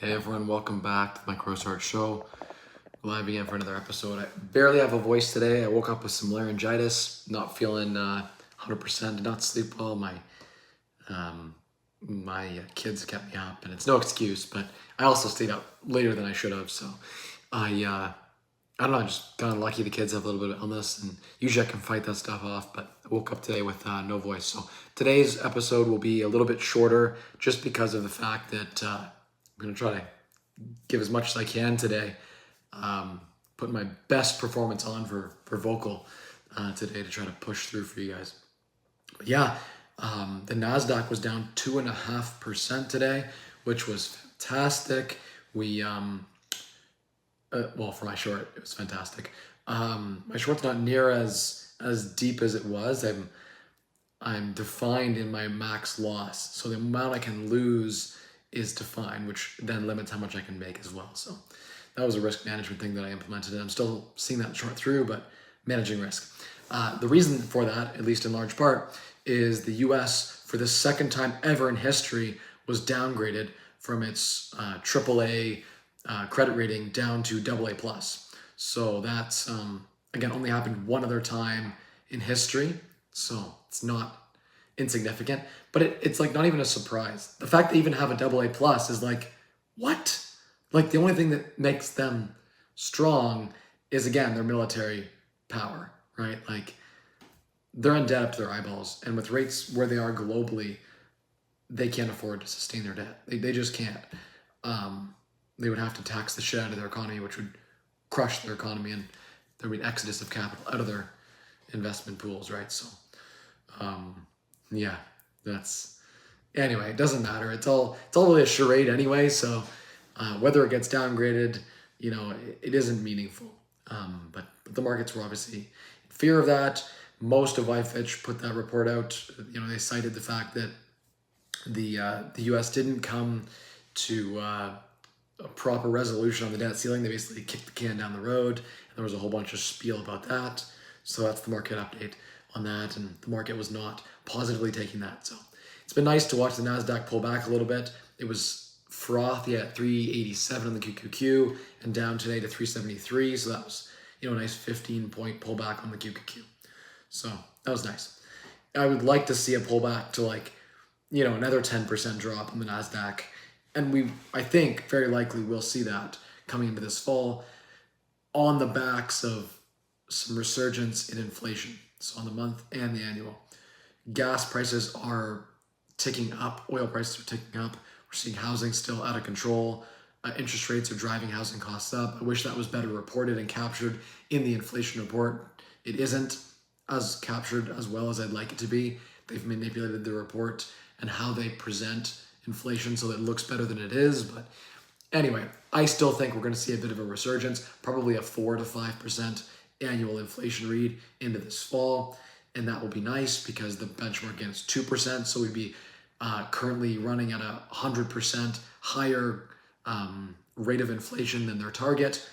Hey everyone, welcome back to my Rosehart show. Live again for another episode. I barely have a voice today. I woke up with some laryngitis, not feeling 100%, did not sleep well. My kids kept me up, and it's no excuse, but I also stayed up later than I should have. So I don't know, I just got unlucky. The kids have a little bit of illness, and usually I can fight that stuff off, but I woke up today with no voice. So today's episode will be a little bit shorter just because of the fact that I'm going to try to give as much as I can today. Putting my best performance on for vocal today to try to push through for you guys. But yeah, the NASDAQ was down 2.5% today, which was fantastic. Well, for my short, it was fantastic. My short's not near as deep as it was. I'm defined in my max loss, so the amount I can lose is defined, which then limits how much I can make as well. So that was a risk management thing that I implemented, and I'm still seeing that short through, but managing risk. The reason for that, at least in large part, is the US, for the second time ever in history, was downgraded from its AAA credit rating down to AA+. So that's, again, only happened one other time in history, so it's not insignificant, but it's like not even a surprise. The fact they even have a AA+ is like, what? Like the only thing that makes them strong is, again, their military power, right? Like they're in debt up to their eyeballs, and with rates where they are globally, they can't afford to sustain their debt. They just can't. They would have to tax the shit out of their economy, which would crush their economy, and there would be an exodus of capital out of their investment pools, right? So, yeah, anyway, it doesn't matter. It's all really a charade anyway. So whether it gets downgraded, it isn't meaningful. But the markets were obviously in fear of that. Most of Fitch put that report out. They cited the fact that the U.S. didn't come to a proper resolution on the debt ceiling. They basically kicked the can down the road, and there was a whole bunch of spiel about that. So that's the market update on that, and the market was not positively taking that. So it's been nice to watch the NASDAQ pull back a little bit. It was frothy at 387 on the QQQ and down today to 373. So that was, a nice 15-point pullback on the QQQ. So that was nice. I would like to see a pullback to another 10% drop on the NASDAQ. And I think very likely we'll see that coming into this fall on the backs of some resurgence in inflation. So on the month and the annual. Gas prices are ticking up. Oil prices are ticking up. We're seeing housing still out of control. Interest rates are driving housing costs up. I wish that was better reported and captured in the inflation report. It isn't as captured as well as I'd like it to be. They've manipulated the report and how they present inflation so that it looks better than it is. But anyway, I still think we're going to see a bit of a resurgence, probably a 4 to 5% annual inflation read into this fall. And that will be nice because the benchmark again is 2%. So we'd be currently running at 100% higher rate of inflation than their target.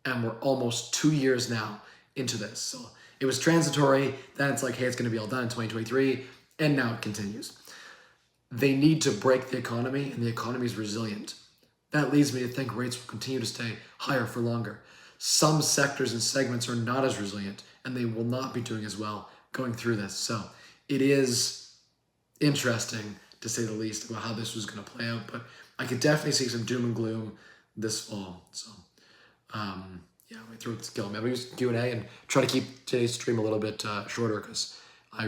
And we're almost 2 years now into this. So it was transitory. Then it's like, hey, it's going to be all done in 2023. And now it continues. They need to break the economy, and the economy is resilient. That leads me to think rates will continue to stay higher for longer. Some sectors and segments are not as resilient, and they will not be doing as well going through this. So it is interesting, to say the least, about how this was going to play out. But I could definitely see some doom and gloom this fall. So, yeah, my throat's killing me. I'm going to use Q&A and try to keep today's stream a little bit shorter because I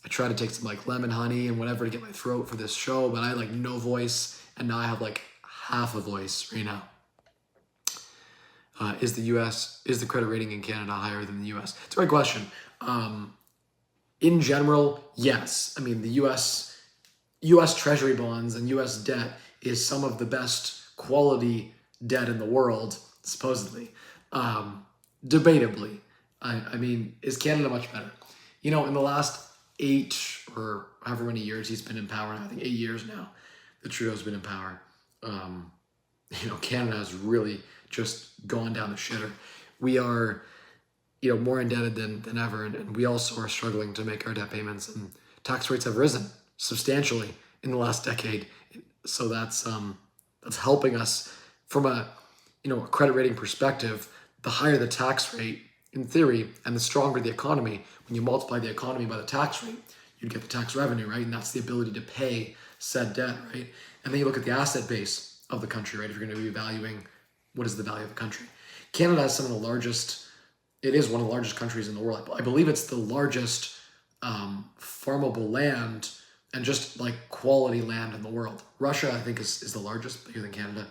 try to take some lemon honey and whatever to get my throat for this show, but I had no voice, and now I have half a voice right now. Is the credit rating in Canada higher than the US? It's a great question. In general, yes. I mean, the US Treasury bonds and US debt is some of the best quality debt in the world, supposedly. Debatably. I mean, is Canada much better? In the last 8 or however many years he's been in power now, I think 8 years now, the Trudeau's been in power. Canada has really just gone down the shitter. We are, more indebted than ever, and we also are struggling to make our debt payments, and tax rates have risen substantially in the last decade. So that's that's helping us from a a credit rating perspective. The higher the tax rate, in theory, and the stronger the economy, when you multiply the economy by the tax rate, you'd get the tax revenue, right? And that's the ability to pay said debt, right? And then you look at the asset base of the country, right? If you're going to be evaluating what is the value of the country. Canada has some of the largest, it is one of the largest countries in the world. I believe it's the largest farmable land and just like quality land in the world. Russia, I think, is the largest, bigger than Canada.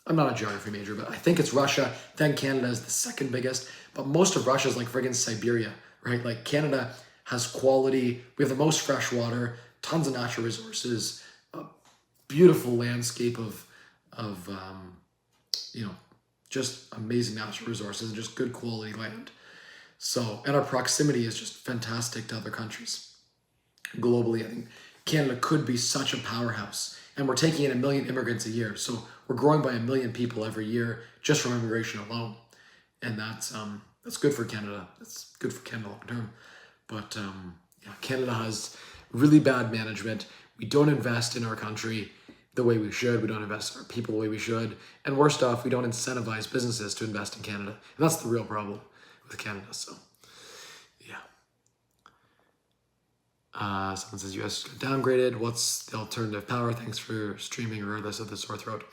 I'm not a geography major, but I think it's Russia. Then Canada is the second biggest. But most of Russia is like friggin' Siberia, right? Like Canada has quality. We have the most fresh water, tons of natural resources, a beautiful landscape of just amazing natural resources and just good quality land. So, and our proximity is just fantastic to other countries. Globally, I think Canada could be such a powerhouse. And we're taking in 1 million immigrants a year. So we're growing by 1 million people every year just from immigration alone. And that's good for Canada. That's good for Canada long term. But Canada has really bad management. We don't invest in our country the way we should. We don't invest in our people the way we should. And worst off, we don't incentivize businesses to invest in Canada. And that's the real problem with Canada. So, yeah. Someone says US got downgraded. What's the alternative power? Thanks for streaming regardless of the sore throat.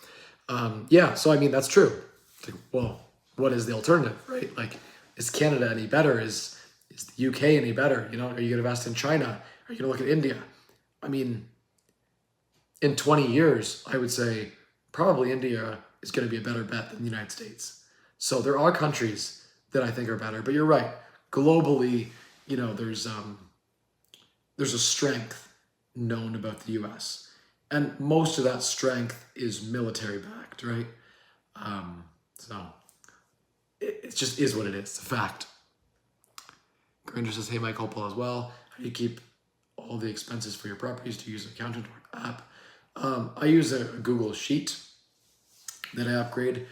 So I mean, that's true. Like, well, what is the alternative, right? Like, is Canada any better? Is the UK any better? Are you going to invest in China? Are you going to look at India? I mean, in 20 years, I would say probably India is going to be a better bet than the United States. So there are countries that I think are better, but you're right. Globally, there's a strength known about the US. And most of that strength is military backed, right? So it just is what it is. It's a fact. Granger says, hey, Mike Hopewell as well. How do you keep all the expenses for your properties? Do you use an accountant or app? I use a Google Sheet that I upgrade.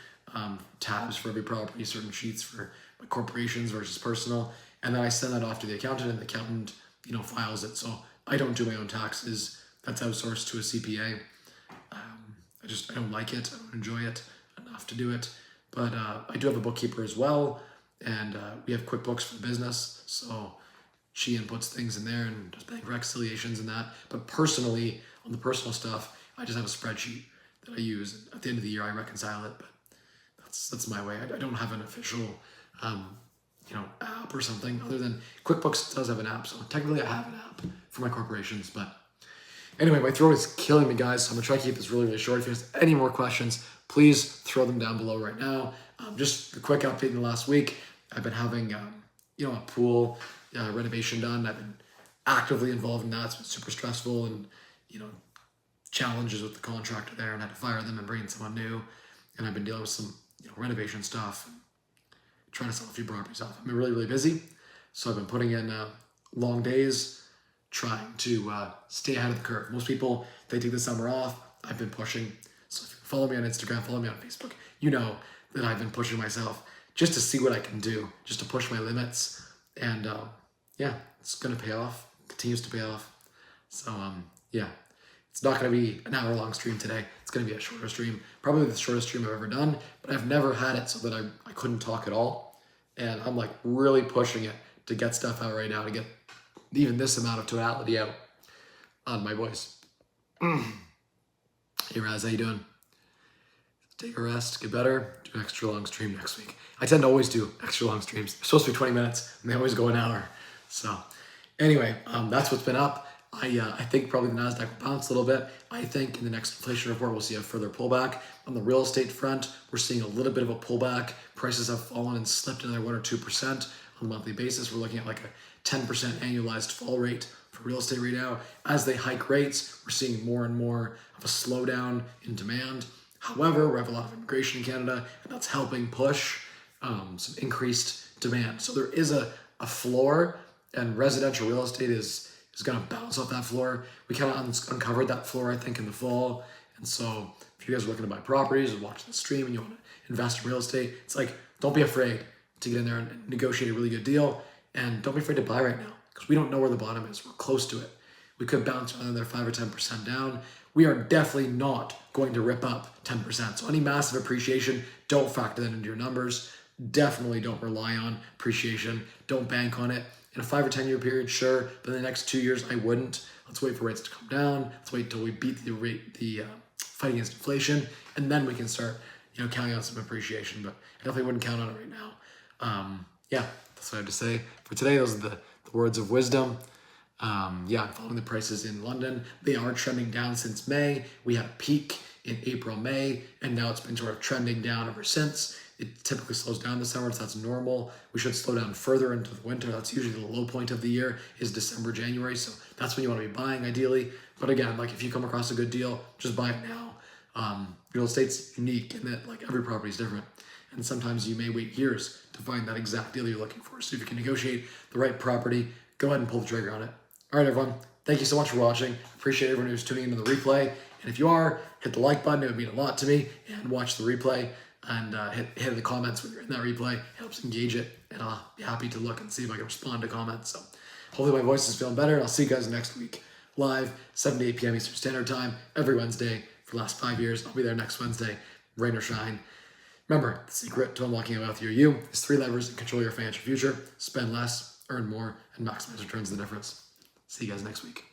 Tabs for every property, certain sheets for my corporations versus personal. And then I send that off to the accountant, and the accountant files it. So I don't do my own taxes. That's outsourced to a CPA. I don't like it. I don't enjoy it enough to do it. But I do have a bookkeeper as well. And we have QuickBooks for the business. So she inputs things in there and does bank reconciliations and that. But personally, on the personal stuff, I just have a spreadsheet that I use. At the end of the year, I reconcile it. But that's my way. I don't have an official app or something other than QuickBooks does have an app. So technically I have an app for my corporations, but anyway, my throat is killing me, guys. So I'm gonna try to keep this really, really short. If you have any more questions, please throw them down below right now. Just a quick update in the last week. I've been having, a pool renovation done. I've been actively involved in that. It's been super stressful and, challenges with the contractor there, and had to fire them and bring in someone new. And I've been dealing with some, renovation stuff, trying to sell a few properties off. I've been really, really busy. So I've been putting in long days, trying to stay ahead of the curve. Most people, they take the summer off. I've been pushing. So if you follow me on Instagram, follow me on Facebook, you know that I've been pushing myself just to see what I can do, just to push my limits. And it's going to pay off, continues to pay off. So it's not going to be an hour-long stream today. It's going to be a shorter stream, probably the shortest stream I've ever done, but I've never had it so that I couldn't talk at all. And I'm like really pushing it to get stuff out right now, to get even this amount of tonality out on my voice. Hey Raz, how you doing? Take a rest, get better, do an extra long stream next week. I tend to always do extra long streams. They're supposed to be 20 minutes and they always go an hour. So anyway, that's what's been up. I think probably the NASDAQ will bounce a little bit. I think in the next inflation report, we'll see a further pullback. On the real estate front, we're seeing a little bit of a pullback. Prices have fallen and slipped another 1 or 2% on a monthly basis. We're looking at like a 10% annualized fall rate for real estate right now. As they hike rates, we're seeing more and more of a slowdown in demand. However, we have a lot of immigration in Canada, and that's helping push some increased demand. So there is a floor, and residential real estate is going to bounce off that floor. We kind of uncovered that floor, I think, in the fall. And so if you guys are looking to buy properties or watching the stream and you want to invest in real estate, it's like, don't be afraid to get in there and negotiate a really good deal. And don't be afraid to buy right now, because we don't know where the bottom is. We're close to it. We could bounce another 5 or 10% down. we are definitely not going to rip up 10%. So any massive appreciation, don't factor that into your numbers. Definitely don't rely on appreciation. Don't bank on it. In a 5 or 10 year period, sure, but in the next 2 years, I wouldn't. Let's wait for rates to come down. Let's wait till we beat the fight against inflation, and then we can start, counting on some appreciation. But I definitely wouldn't count on it right now. Yeah, that's what I have to say for today. Those are the words of wisdom. I'm following the prices in London. They are trending down since May. We had a peak in April, May, and now it's been sort of trending down ever since. It typically slows down this summer, so that's normal. We should slow down further into the winter. That's usually the low point of the year is December, January. So that's when you want to be buying ideally. But again, like if you come across a good deal, just buy it now. Real estate's unique in that like every property is different. And sometimes you may wait years to find that exact deal you're looking for. So if you can negotiate the right property, go ahead and pull the trigger on it. All right, everyone. Thank you so much for watching. Appreciate everyone who's tuning into the replay. And if you are, hit the like button. It would mean a lot to me. And watch the replay. And hit in the comments when you're in that replay. It helps engage it. And I'll be happy to look and see if I can respond to comments. So hopefully my voice is feeling better. And I'll see you guys next week. Live, 7 to 8 p.m. Eastern Standard Time. Every Wednesday for the last 5 years. I'll be there next Wednesday. Rain or shine. Remember, the secret to unlocking a wealthier you is 3 levers that control your financial future. Spend less, earn more, and maximize returns the difference. See you guys next week.